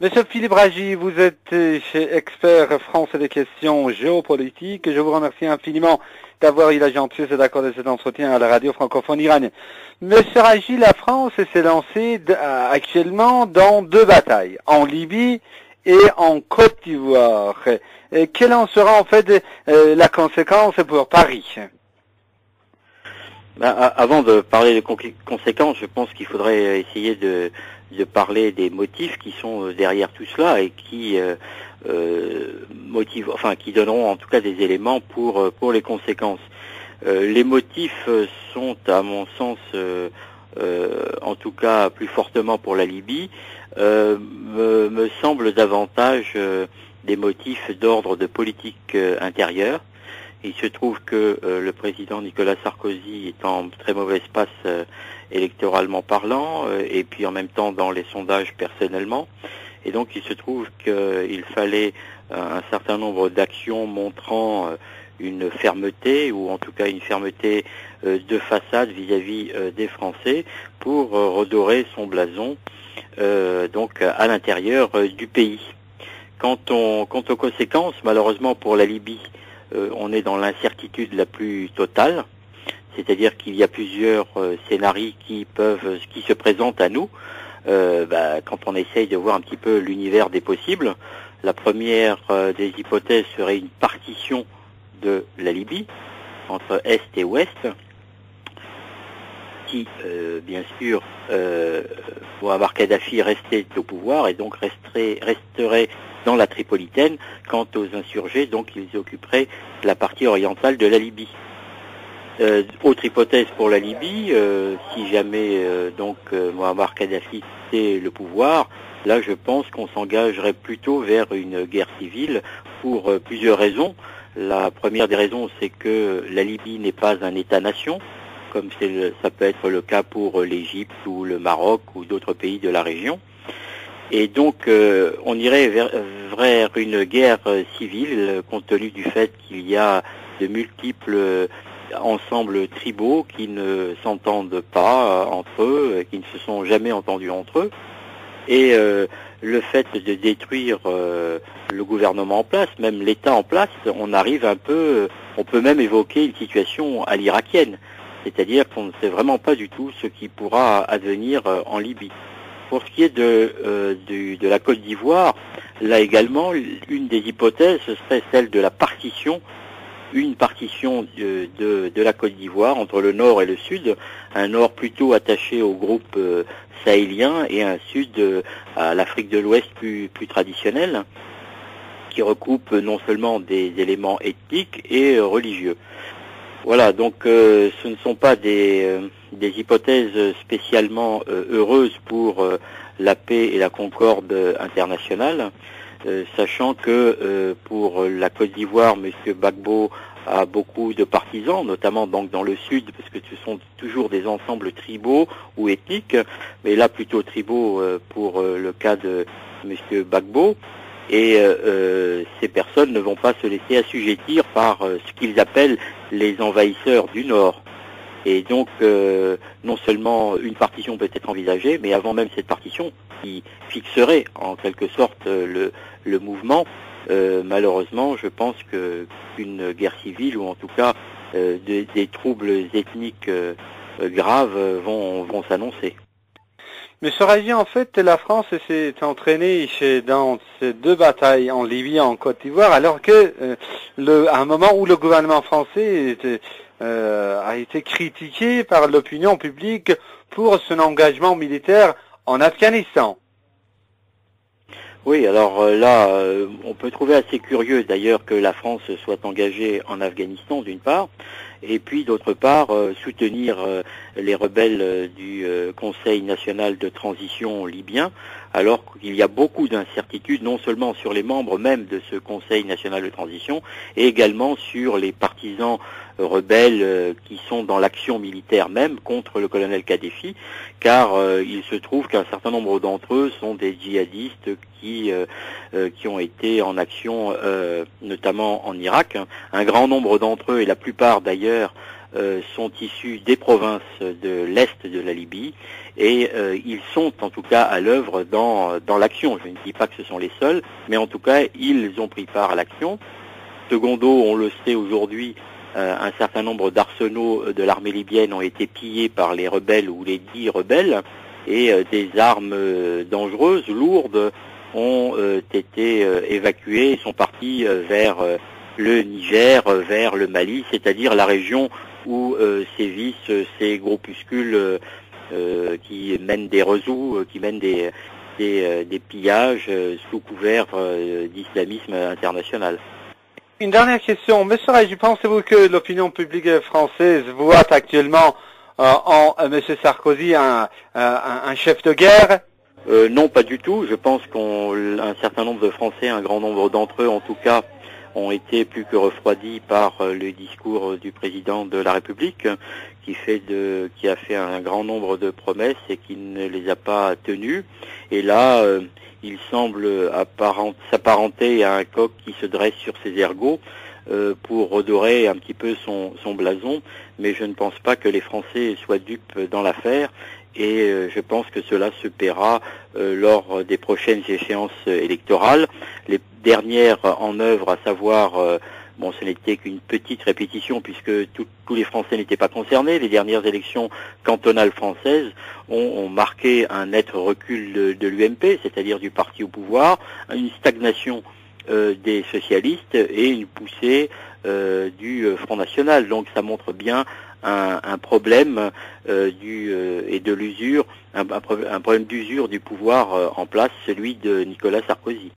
Monsieur Philippe Ragy, vous êtes chez Expert France et des questions géopolitiques. Je vous remercie infiniment d'avoir eu la gentillesse d'accorder cet entretien à la radio francophone iranienne. Monsieur Ragy, la France s'est lancée actuellement dans deux batailles, en Libye et en Côte d'Ivoire. Quelle en sera en fait la conséquence pour Paris? Avant de parler des conséquences, je pense qu'il faudrait essayer de parler des motifs qui sont derrière tout cela et qui qui donneront en tout cas des éléments pour les conséquences. Les motifs sont, à mon sens, en tout cas plus fortement pour la Libye, me semblent davantage des motifs d'ordre de politique intérieure. Il se trouve que le président Nicolas Sarkozy est en très mauvaise passe électoralement parlant, et puis en même temps dans les sondages personnellement. Et donc il se trouve qu'il fallait un certain nombre d'actions montrant une fermeté, ou en tout cas une fermeté de façade vis-à-vis des Français, pour redorer son blason donc à l'intérieur du pays. Quant aux conséquences, malheureusement pour la Libye, on est dans l'incertitude la plus totale, c'est-à-dire qu'il y a plusieurs scénarios qui se présentent à nous quand on essaye de voir un petit peu l'univers des possibles. La première des hypothèses serait une partition de la Libye entre Est et Ouest, qui, bien sûr, Mouammar Kadhafi restait au pouvoir et donc resterait dans la Tripolitaine. Quant aux insurgés, donc ils occuperaient la partie orientale de la Libye. Autre hypothèse pour la Libye, si jamais Mouammar Kadhafi quittait le pouvoir, là je pense qu'on s'engagerait plutôt vers une guerre civile pour plusieurs raisons. La première des raisons, c'est que la Libye n'est pas un État-nation, comme ça peut être le cas pour l'Égypte ou le Maroc ou d'autres pays de la région. Et donc on irait vers une guerre civile, compte tenu du fait qu'il y a de multiples ensembles tribaux qui ne s'entendent pas entre eux, qui ne se sont jamais entendus entre eux. Et le fait de détruire le gouvernement en place, même l'État en place, on peut même évoquer une situation à l'irakienne. C'est-à-dire qu'on ne sait vraiment pas du tout ce qui pourra advenir en Libye. Pour ce qui est de la Côte d'Ivoire, là également, une des hypothèses, ce serait celle de la partition, une partition de la Côte d'Ivoire entre le nord et le sud, un nord plutôt attaché au groupe sahélien et un sud à l'Afrique de l'Ouest plus traditionnel, qui recoupe non seulement des éléments ethniques et religieux. Voilà, donc ce ne sont pas des hypothèses spécialement heureuses pour la paix et la concorde internationale, sachant que pour la Côte d'Ivoire, M. Gbagbo a beaucoup de partisans, notamment donc dans le sud, parce que ce sont toujours des ensembles tribaux ou ethniques, mais là plutôt tribaux pour le cas de M. Gbagbo. Et ces personnes ne vont pas se laisser assujettir par ce qu'ils appellent les envahisseurs du Nord. Et donc, non seulement une partition peut être envisagée, mais avant même cette partition, qui fixerait en quelque sorte le mouvement, malheureusement, je pense qu'une guerre civile, ou en tout cas des troubles ethniques graves, vont s'annoncer. Monsieur Ragy, en fait, la France s'est entraînée dans ces deux batailles en Libye et en Côte d'Ivoire, alors que à un moment où le gouvernement français a été critiqué par l'opinion publique pour son engagement militaire en Afghanistan. Oui, alors là, on peut trouver assez curieux d'ailleurs que la France soit engagée en Afghanistan d'une part, et puis d'autre part soutenir les rebelles du Conseil national de transition libyen, alors qu'il y a beaucoup d'incertitudes non seulement sur les membres même de ce Conseil national de transition, et également sur les partisans rebelles qui sont dans l'action militaire même contre le colonel Kadhafi, car il se trouve qu'un certain nombre d'entre eux sont des djihadistes qui ont été en action notamment en Irak. Un grand nombre d'entre eux, et la plupart d'ailleurs, sont issus des provinces de l'Est de la Libye et ils sont en tout cas à l'œuvre dans l'action. Je ne dis pas que ce sont les seuls, mais en tout cas ils ont pris part à l'action. Secondo, on le sait aujourd'hui, un certain nombre d'arsenaux de l'armée libyenne ont été pillés par les rebelles ou les dits rebelles et des armes dangereuses, lourdes, ont été évacuées et sont parties vers le Niger, vers le Mali, c'est-à-dire la région où sévissent ces groupuscules qui mènent des rezous, qui mènent des pillages sous couvert d'islamisme international. Une dernière question. Monsieur Régis, pensez-vous que l'opinion publique française voit actuellement en Monsieur Sarkozy un chef de guerre? Non, pas du tout. Je pense qu'un certain nombre de Français, un grand nombre d'entre eux en tout cas, ont été plus que refroidis par le discours du président de la République, qui a fait un grand nombre de promesses et qui ne les a pas tenues. Et là, il semble s'apparenter à un coq qui se dresse sur ses ergots pour redorer un petit peu son blason, mais je ne pense pas que les Français soient dupes dans l'affaire et je pense que cela se paiera lors des prochaines échéances électorales. Les dernières en œuvre, à savoir, ce n'était qu'une petite répétition puisque tous les Français n'étaient pas concernés. Les dernières élections cantonales françaises ont marqué un net recul de l'UMP, c'est-à-dire du parti au pouvoir, une stagnation des socialistes et une poussée du Front National. Donc ça montre bien un problème et de l'usure, un problème d'usure du pouvoir en place, celui de Nicolas Sarkozy.